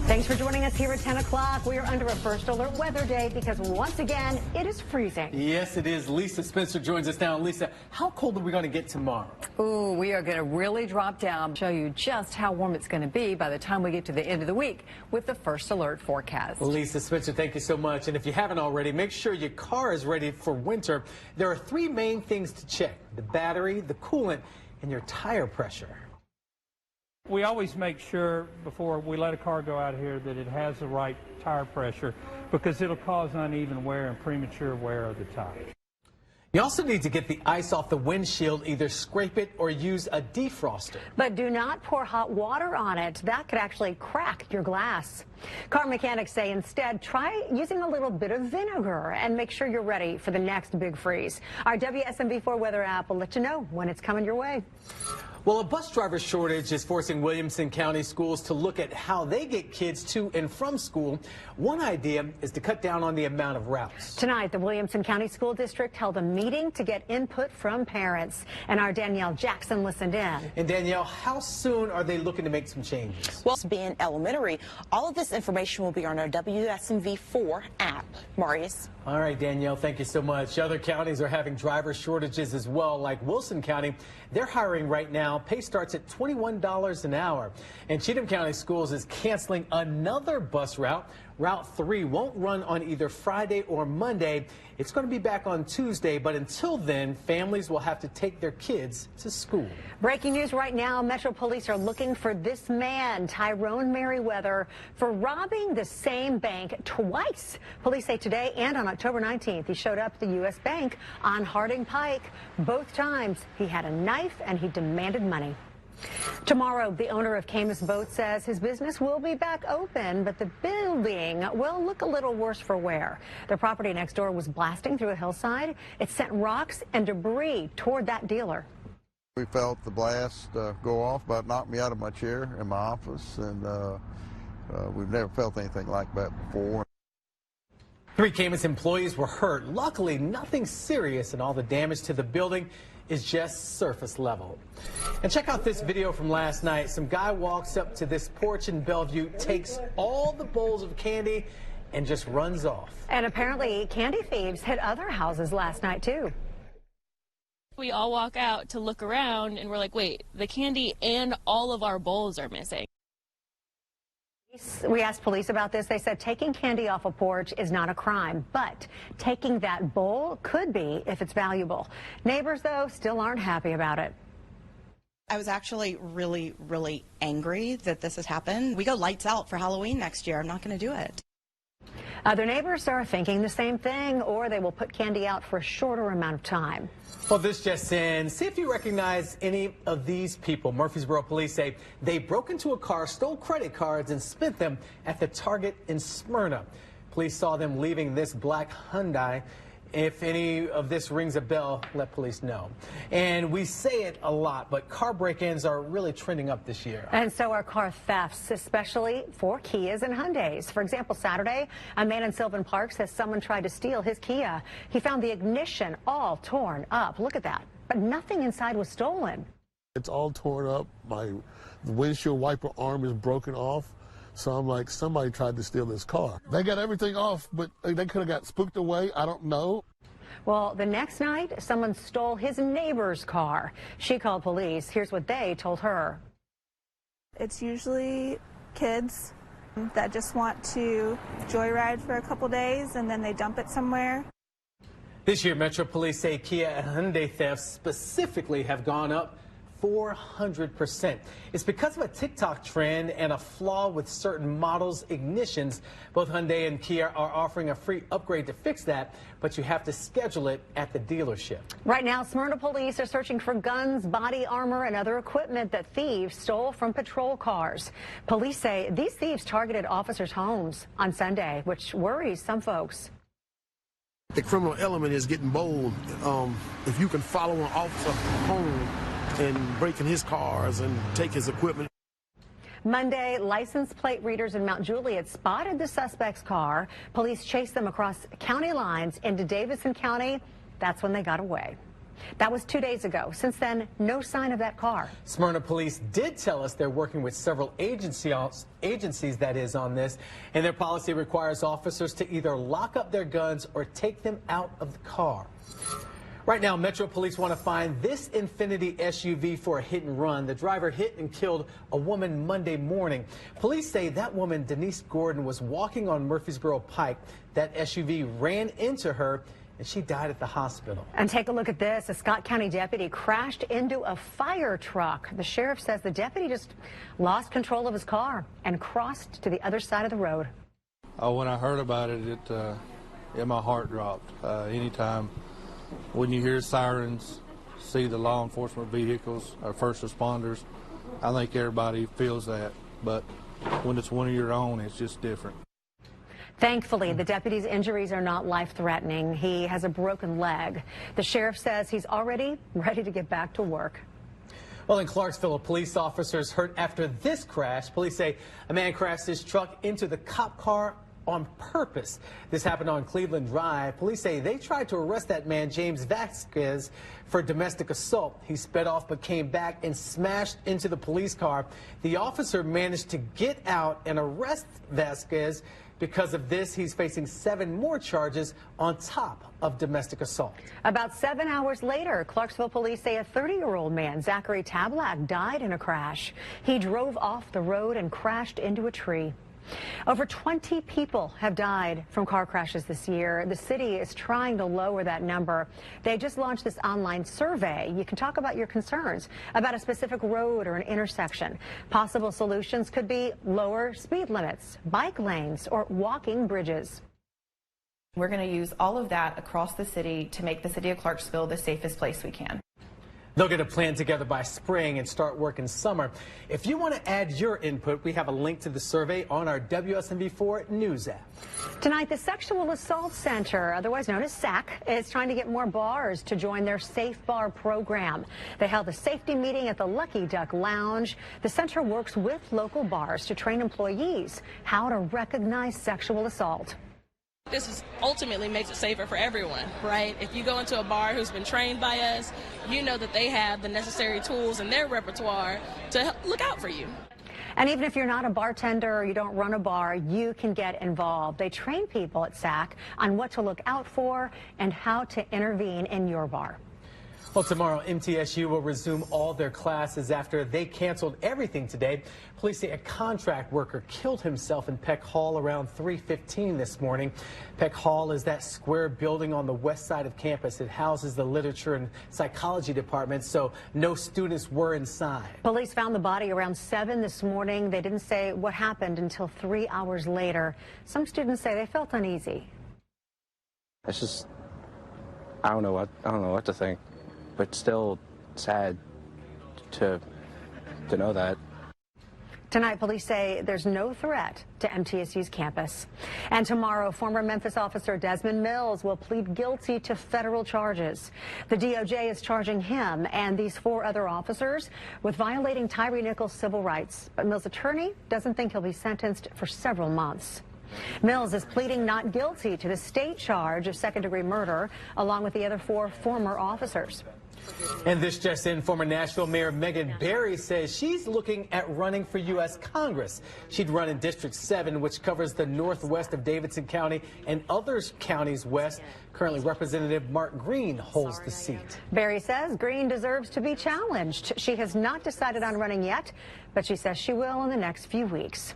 Thanks for joining us here at 10 o'clock. We are under a first alert weather day because once again, it is freezing. Yes, it is. Lisa Spencer joins us now. Lisa, how cold are we going to get tomorrow? Ooh, we are going to really drop down. Show you just how warm it's going to be by the time we get to the end of the week with the first alert forecast. Lisa Spencer, thank you so much. And if you haven't already, make sure your car is ready for winter. There are three main things to check: the battery, the coolant, and your tire pressure. We always make sure before we let a car go out here that it has the right tire pressure, because it'll cause uneven wear and premature wear of the tires. You also need to get the ice off the windshield, either scrape it or use a defroster. But do not pour hot water on it. That could actually crack your glass. Car mechanics say instead try using a little bit of vinegar and make sure you're ready for the next big freeze. Our WSMV4 weather app will let you know when it's coming your way. Well, a bus driver shortage is forcing Williamson County schools to look at how they get kids to and from school. One idea is to cut down on the amount of routes. Tonight, the Williamson County School District held a meeting to get input from parents, and our Danielle Jackson listened in. And Danielle, how soon are they looking to make some changes? Well, being elementary, all of this information will be on our WSMV4 app. Marius. All right, Danielle, thank you so much. Other counties are having driver shortages as well, like Wilson County. They're hiring right now. Pay starts at $21 an hour. And Cheatham County Schools is canceling another bus route. Route 3 won't run on either Friday or Monday. It's going to be back on Tuesday, but until then, families will have to take their kids to school. Breaking news right now, Metro Police are looking for this man, Tyrone Merriweather, for robbing the same bank twice. Police say today and on October 19th, he showed up at the U.S. Bank on Harding Pike. Both times, he had a knife and he demanded money. Tomorrow, the owner of Camus Boat says his business will be back open, but the building will look a little worse for wear. Their property next door was blasting through a hillside. It sent rocks and debris toward that dealer. We felt the blast go off, but it knocked me out of my chair in my office, and we've never felt anything like that before. 3 Camus employees were hurt. Luckily, nothing serious, and all the damage to the building is just surface level. And check out this video from last night. Some guy walks up to this porch in Bellevue, takes all the bowls of candy, and just runs off. And apparently, candy thieves hit other houses last night, too. We all walk out to look around, and we're like, wait, the candy and all of our bowls are missing. We asked police about this. They said taking candy off a porch is not a crime, but taking that bowl could be if it's valuable. Neighbors, though, still aren't happy about it. I was actually really angry that this has happened. We go lights out for Halloween next year. I'm not going to do it. Other neighbors are thinking the same thing, or they will put candy out for a shorter amount of time. Well, this just in. See if you recognize any of these people. Murfreesboro police say they broke into a car, stole credit cards, and spent them at the Target in Smyrna. Police saw them leaving this black Hyundai. If any of this rings a bell, let police know. And we say it a lot, but car break-ins are really trending up this year. And so are car thefts, especially for Kias and Hyundais. For example, Saturday, a man in Sylvan Park says someone tried to steal his Kia. He found the ignition all torn up. Look at that. But nothing inside was stolen. It's all torn up. The windshield wiper arm is broken off. So I'm like, somebody tried to steal this car. They got everything off, but they could have got spooked away. I don't know. Well, the next night, someone stole his neighbor's car. She called police. Here's what they told her. It's usually kids that just want to joyride for a couple days and then they dump it somewhere. This year, Metro Police say Kia and Hyundai thefts specifically have gone up 400%. It's because of a TikTok trend and a flaw with certain models' ignitions. Both Hyundai and Kia are offering a free upgrade to fix that, but you have to schedule it at the dealership. Right now, Smyrna police are searching for guns, body armor, and other equipment that thieves stole from patrol cars. Police say these thieves targeted officers' homes on Sunday, which worries some folks. The criminal element is getting bold. If you can follow an officer home and breaking his cars and take his equipment. Monday, license plate readers in Mount Juliet spotted the suspect's car. Police chased them across county lines into Davidson County. That's when they got away. That was 2 days ago. Since then, no sign of that car. Smyrna police did tell us they're working with several agencies that is on this, and their policy requires officers to either lock up their guns or take them out of the car. Right now, Metro Police want to find this Infiniti SUV for a hit and run. The driver hit and killed a woman Monday morning. Police say that woman, Denise Gordon, was walking on Murfreesboro Pike. That SUV ran into her, and she died at the hospital. And take a look at this. A Scott County deputy crashed into a fire truck. The sheriff says the deputy just lost control of his car and crossed to the other side of the road. When I heard about it, my heart dropped. Anytime when you hear sirens, see the law enforcement vehicles, or first responders, I think everybody feels that. But when it's one of your own, it's just different. Thankfully, the deputy's injuries are not life-threatening. He has a broken leg. The sheriff says he's already ready to get back to work. Well, in Clarksville, police officers hurt after this crash. Police say a man crashed his truck into the cop car on purpose. This happened on Cleveland Drive. Police say they tried to arrest that man, James Vasquez, for domestic assault. He sped off but came back and smashed into the police car. The officer managed to get out and arrest Vasquez. Because of this, he's facing 7 more charges on top of domestic assault. About 7 hours later, Clarksville police say a 30-year-old man, Zachary Tablak, died in a crash. He drove off the road and crashed into a tree. Over 20 people have died from car crashes this year. The city is trying to lower that number. They just launched this online survey. You can talk about your concerns about a specific road or an intersection. Possible solutions could be lower speed limits, bike lanes, or walking bridges. We're going to use all of that across the city to make the city of Clarksville the safest place we can. They'll get a plan together by spring and start work in summer. If you want to add your input, we have a link to the survey on our WSMV4 News app. Tonight, the Sexual Assault Center, otherwise known as SAC, is trying to get more bars to join their Safe Bar program. They held a safety meeting at the Lucky Duck Lounge. The center works with local bars to train employees how to recognize sexual assault. This ultimately makes it safer for everyone, right? If you go into a bar who's been trained by us, you know that they have the necessary tools in their repertoire to look out for you. And even if you're not a bartender or you don't run a bar, you can get involved. They train people at SAC on what to look out for and how to intervene in your bar. Well, tomorrow, MTSU will resume all their classes after they canceled everything today. Police say a contract worker killed himself in Peck Hall around 3:15 this morning. Peck Hall is that square building on the west side of campus. It houses the literature and psychology department, so no students were inside. Police found the body around 7 this morning. They didn't say what happened until 3 hours later. Some students say they felt uneasy. It's just, I don't know what to think. But still sad to know that. Tonight, police say there's no threat to MTSU's campus. And tomorrow, former Memphis officer Desmond Mills will plead guilty to federal charges. The DOJ is charging him and these 4 other officers with violating Tyree Nichols' civil rights. But Mills' attorney doesn't think he'll be sentenced for several months. Mills is pleading not guilty to the state charge of second-degree murder, along with the other 4 former officers. And this just in, former Nashville Mayor Megan Barry says she's looking at running for U.S. Congress. She'd run in District 7, which covers the northwest of Davidson County and other counties west. Currently, Representative Mark Green holds the seat. Barry says Green deserves to be challenged. She has not decided on running yet, but she says she will in the next few weeks.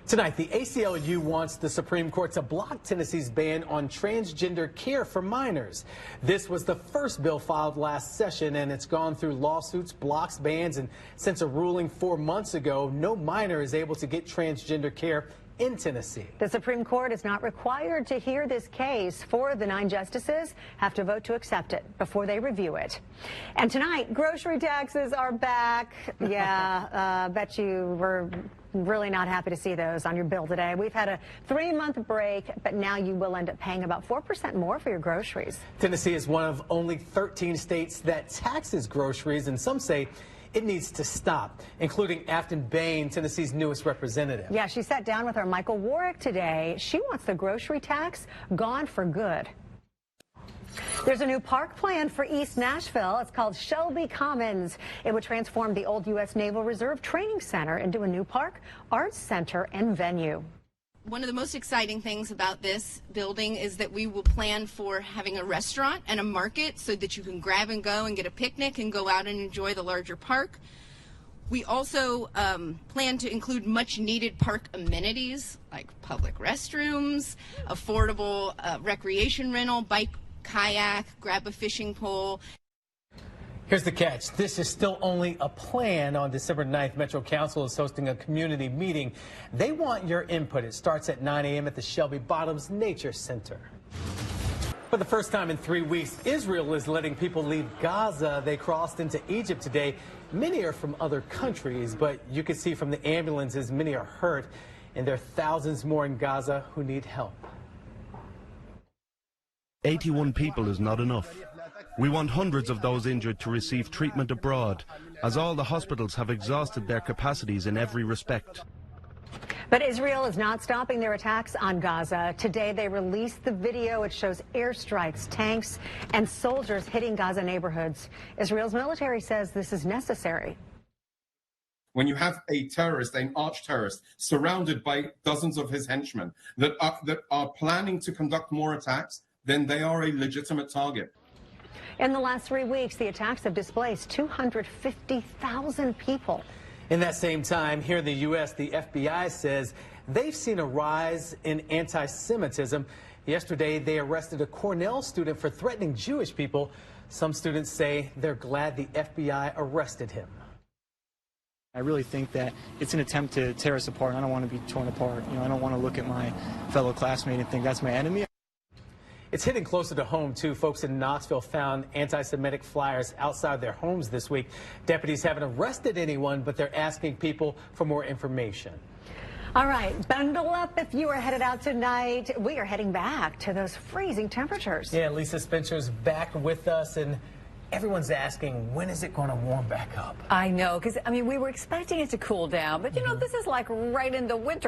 Tonight, the ACLU wants the Supreme Court to block Tennessee's ban on transgender care for minors. This was the first bill filed last session, and it's gone through lawsuits, blocks, bans, and since a ruling 4 months ago, no minor is able to get transgender care in Tennessee. The Supreme Court is not required to hear this case. 4 of the 9 justices have to vote to accept it before they review it. And tonight, grocery taxes are back. Yeah, bet you were really not happy to see those on your bill today. We've had a 3-month break, but now you will end up paying about 4% more for your groceries. Tennessee is one of only 13 states that taxes groceries, and some say it needs to stop, including Afton Bain, Tennessee's newest representative. Yeah, she sat down with our Michael Warwick today. She wants the grocery tax gone for good. There's a new park plan for East Nashville. It's called Shelby Commons. It would transform the old U.S. Naval Reserve Training Center into a new park, arts center, and venue. One of the most exciting things about this building is that we will plan for having a restaurant and a market so that you can grab and go and get a picnic and go out and enjoy the larger park. We also plan to include much needed park amenities like public restrooms, affordable recreation rental, bike, kayak, grab a fishing pole. Here's the catch. This is still only a plan. On December 9th, Metro Council is hosting a community meeting. They want your input. It starts at 9 a.m. at the Shelby Bottoms Nature Center. For the first time in 3 weeks, Israel is letting people leave Gaza. They crossed into Egypt today. Many are from other countries, but you can see from the ambulances, many are hurt, and there are thousands more in Gaza who need help. 81 people is not enough. We want hundreds of those injured to receive treatment abroad, as all the hospitals have exhausted their capacities in every respect. But Israel is not stopping their attacks on Gaza. Today they released the video. It shows airstrikes, tanks, and soldiers hitting Gaza neighborhoods. Israel's military says this is necessary. When you have a terrorist, an arch-terrorist, surrounded by dozens of his henchmen that are planning to conduct more attacks, then they are a legitimate target. In the last 3 weeks, the attacks have displaced 250,000 people. In that same time, here in the U.S., the FBI says they've seen a rise in anti-Semitism. Yesterday, they arrested a Cornell student for threatening Jewish people. Some students say they're glad the FBI arrested him. I really think that it's an attempt to tear us apart. I don't want to be torn apart. I don't want to look at my fellow classmate and think that's my enemy. It's hitting closer to home, too. Folks in Knoxville found anti-Semitic flyers outside their homes this week. Deputies haven't arrested anyone, but they're asking people for more information. All right, bundle up if you are headed out tonight. We are heading back to those freezing temperatures. Yeah, Lisa Spencer's back with us, and everyone's asking, when is it going to warm back up? I know, because, we were expecting it to cool down, but, this is like right in the winter.